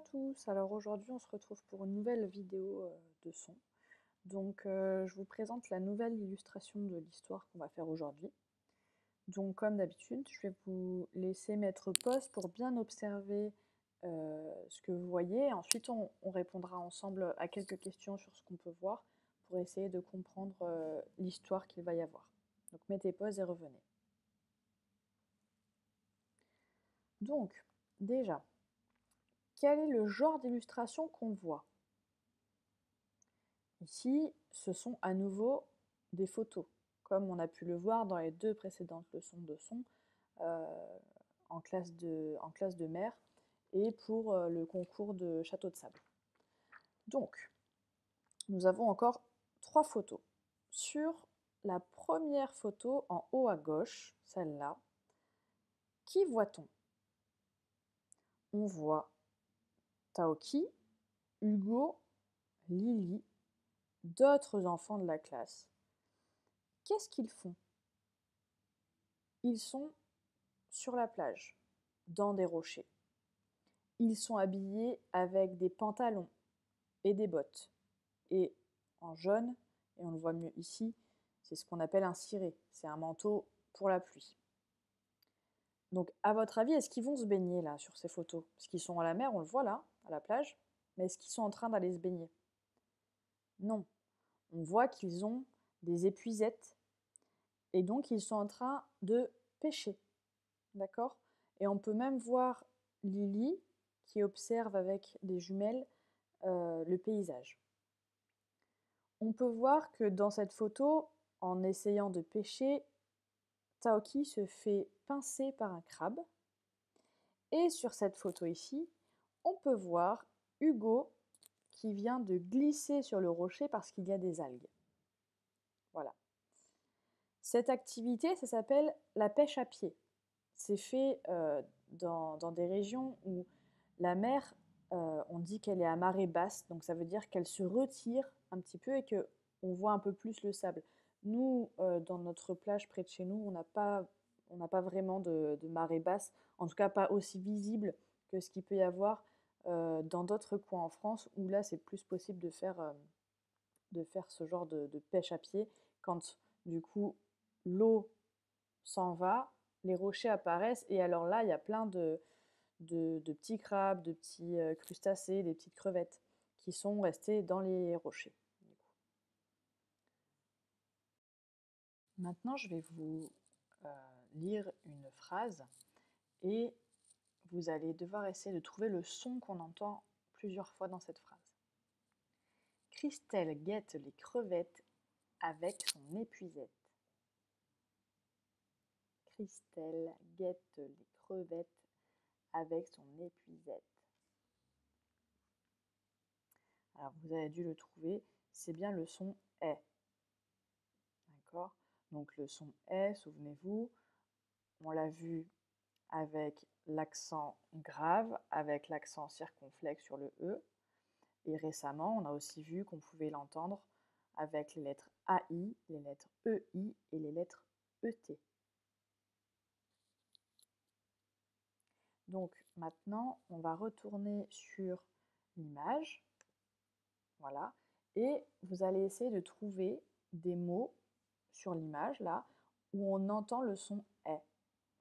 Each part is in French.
tous, alors aujourd'hui on se retrouve pour une nouvelle vidéo de son. Donc je vous présente la nouvelle illustration de l'histoire qu'on va faire aujourd'hui. Donc comme d'habitude, je vais vous laisser mettre pause pour bien observer ce que vous voyez. Ensuite on répondra ensemble à quelques questions sur ce qu'on peut voir pour essayer de comprendre l'histoire qu'il va y avoir. Donc mettez pause et revenez. Donc déjà, quel est le genre d'illustration qu'on voit? Ici, ce sont à nouveau des photos, comme on a pu le voir dans les deux précédentes leçons de son en classe de mer et pour le concours de château de sable. Donc, nous avons encore 3 photos. Sur la première photo en haut à gauche, celle-là, qui voit-on? On voit Taoki, Hugo, Lily, d'autres enfants de la classe. Qu'est-ce qu'ils font? Ils sont sur la plage, dans des rochers. Ils sont habillés avec des pantalons et des bottes. Et en jaune, et on le voit mieux ici, c'est ce qu'on appelle un ciré. C'est un manteau pour la pluie. Donc, à votre avis, est-ce qu'ils vont se baigner là sur ces photos? Parce qu'ils sont à la mer, on le voit là, à la plage. Mais est-ce qu'ils sont en train d'aller se baigner? Non. On voit qu'ils ont des épuisettes. Et donc, ils sont en train de pêcher. D'accord? Et on peut même voir Lily qui observe avec des jumelles le paysage. On peut voir que dans cette photo, en essayant de pêcher, Taoki se fait pincer par un crabe. Et sur cette photo ici, on peut voir Hugo qui vient de glisser sur le rocher parce qu'il y a des algues. Voilà. Cette activité, ça s'appelle la pêche à pied. C'est fait dans des régions où la mer, on dit qu'elle est à marée basse, donc ça veut dire qu'elle se retire un petit peu et qu'on voit un peu plus le sable. Nous, dans notre plage près de chez nous, on n'a pas vraiment de marée basse, en tout cas pas aussi visible que ce qu'il peut y avoir dans d'autres coins en France, où là c'est plus possible de faire ce genre de pêche à pied, quand du coup l'eau s'en va, les rochers apparaissent, et alors là il y a plein de petits crabes, de petits crustacés, des petites crevettes qui sont restés dans les rochers. Maintenant, je vais vous lire une phrase et vous allez devoir essayer de trouver le son qu'on entend plusieurs fois dans cette phrase. Christelle guette les crevettes avec son épuisette. Christelle guette les crevettes avec son épuisette. Alors vous avez dû le trouver, c'est bien le son est. D'accord? Donc le son est, souvenez-vous, on l'a vu avec l'accent grave, avec l'accent circonflexe sur le E. Et récemment, on a aussi vu qu'on pouvait l'entendre avec les lettres AI, les lettres EI et les lettres ET. Donc maintenant, on va retourner sur l'image. Voilà. Et vous allez essayer de trouver des mots sur l'image, là, où on entend le son est.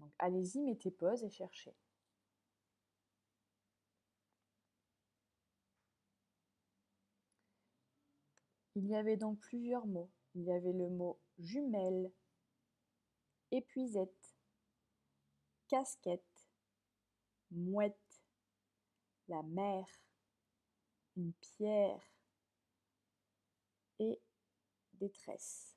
Donc allez-y, mettez pause et cherchez. Il y avait donc plusieurs mots. Il y avait le mot jumelle, épuisette, casquette, mouette, la mer, une pierre et détresse.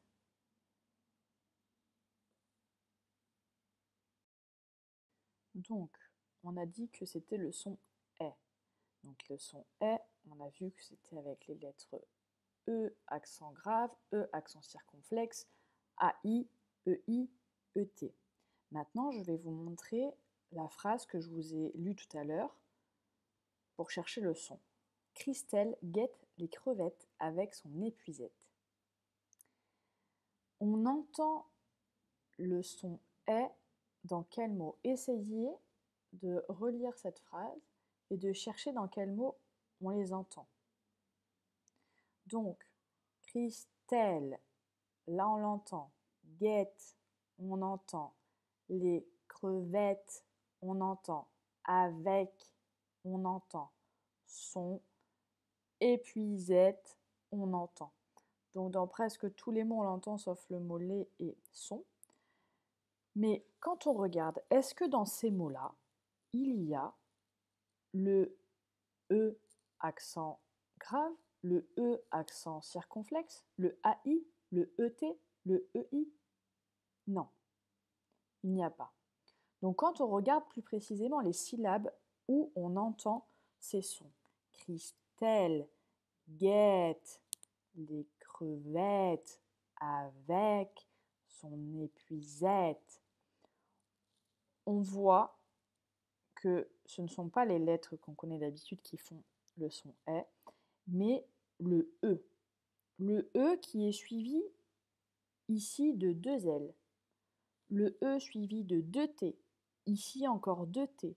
Donc, on a dit que c'était le son est. Donc le son est, on a vu que c'était avec les lettres E, accent grave, E, accent circonflexe, AI, EI, ET. Maintenant, je vais vous montrer la phrase que je vous ai lue tout à l'heure pour chercher le son. Christelle guette les crevettes avec son épuisette. On entend le son est dans quel mot? Essayez de relire cette phrase et de chercher dans quel mot on les entend. Donc, Christelle, là on l'entend. Guette, on entend. Les crevettes, on entend. Avec, on entend. Son, épuisette, on entend. Donc dans presque tous les mots on l'entend sauf le mot les et son. Mais quand on regarde, est-ce que dans ces mots-là, il y a le E accent grave, le E accent circonflexe, le AI, le ET, le EI? Non, il n'y a pas. Donc quand on regarde plus précisément les syllabes où on entend ces sons, Christelle, guette, les crevettes, avec, son épuisette, on voit que ce ne sont pas les lettres qu'on connaît d'habitude qui font le son est, mais le E. Le E qui est suivi ici de deux L. Le E suivi de deux T. Ici encore deux T.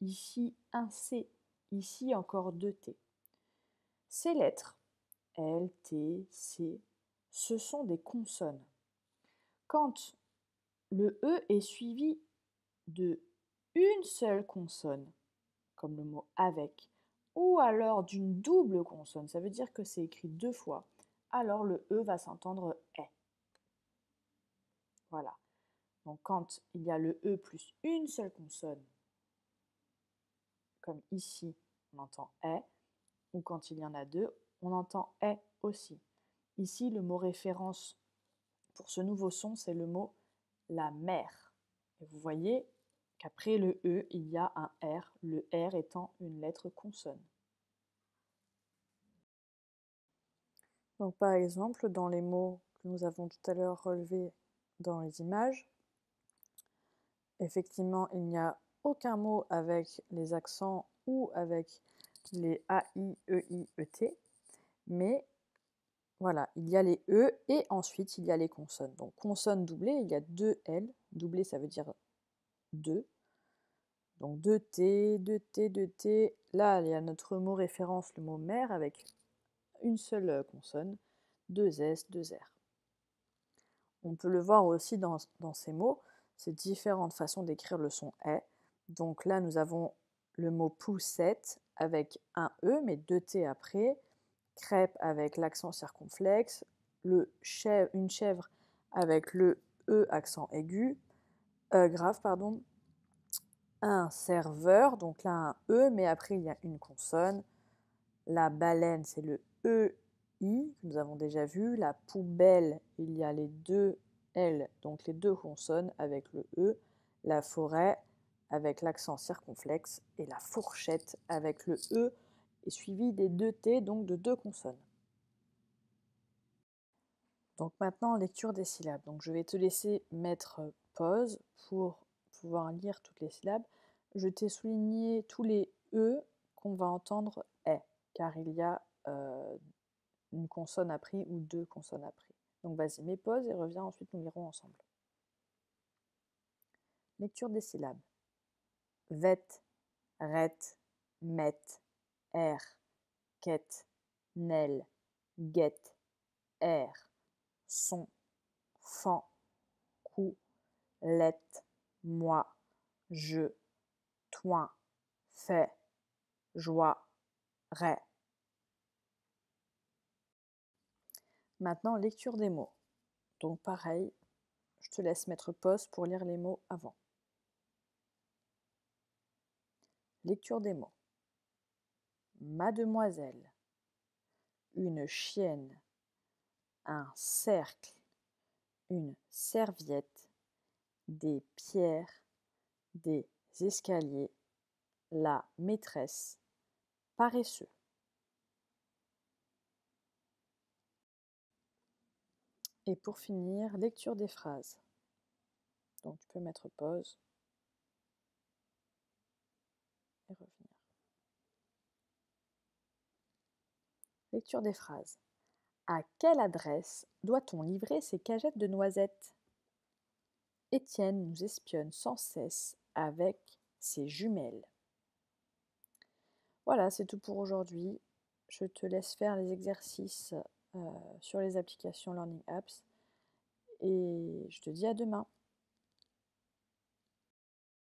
Ici un C. Ici encore deux T. Ces lettres, L, T, C, ce sont des consonnes. Quand le E est suivi de une seule consonne, comme le mot avec, ou alors d'une double consonne, ça veut dire que c'est écrit deux fois, alors le E va s'entendre est. Voilà. Donc quand il y a le E plus une seule consonne, comme ici, on entend est, ou quand il y en a deux, on entend est aussi. Ici, le mot référence pour ce nouveau son, c'est le mot la mer. Et vous voyez qu'après le E, il y a un R, le R étant une lettre consonne. Donc par exemple, dans les mots que nous avons tout à l'heure relevés dans les images, effectivement, il n'y a aucun mot avec les accents ou avec les AI, EI, ET, mais voilà, il y a les E et ensuite il y a les consonnes. Donc consonne doublée, il y a deux L, doublé ça veut dire deux, donc deux T, deux T, deux T. Là, il y a notre mot référence, le mot mer, avec une seule consonne, deux S, deux R. On peut le voir aussi dans ces mots, ces différentes façons d'écrire le son est. Donc là, nous avons le mot poussette avec un E, mais deux T après, crêpe avec l'accent circonflexe, une chèvre avec le E accent aigu, grave, pardon, un serveur, donc là un E, mais après il y a une consonne. La baleine, c'est le EI, que nous avons déjà vu. La poubelle, il y a les deux L, donc les deux consonnes avec le E. La forêt, avec l'accent circonflexe. Et la fourchette, avec le E, est suivi des deux T, donc de deux consonnes. Donc maintenant, lecture des syllabes. Donc je vais te laisser mettre pause pour pouvoir lire toutes les syllabes. Je t'ai souligné tous les E qu'on va entendre est, car il y a une consonne appris ou deux consonnes appris. Donc vas-y, mets pause et reviens, ensuite nous lirons ensemble. Lecture des syllabes. Vet, ret, met, er, quet, nel, guet, er, son, fan, cou, let, moi, je, toin, fait, joie, rai. Maintenant, lecture des mots. Donc pareil, je te laisse mettre pause pour lire les mots avant. Lecture des mots. Mademoiselle, une chienne, un cercle, une serviette, des pierres, des escaliers, la maîtresse, paresseux. Et pour finir, lecture des phrases. Donc tu peux mettre pause et revenir. Lecture des phrases. À quelle adresse doit-on livrer ces cagettes de noisettes? Étienne nous espionne sans cesse avec ses jumelles. Voilà, c'est tout pour aujourd'hui. Je te laisse faire les exercices sur les applications Learning Apps et je te dis à demain.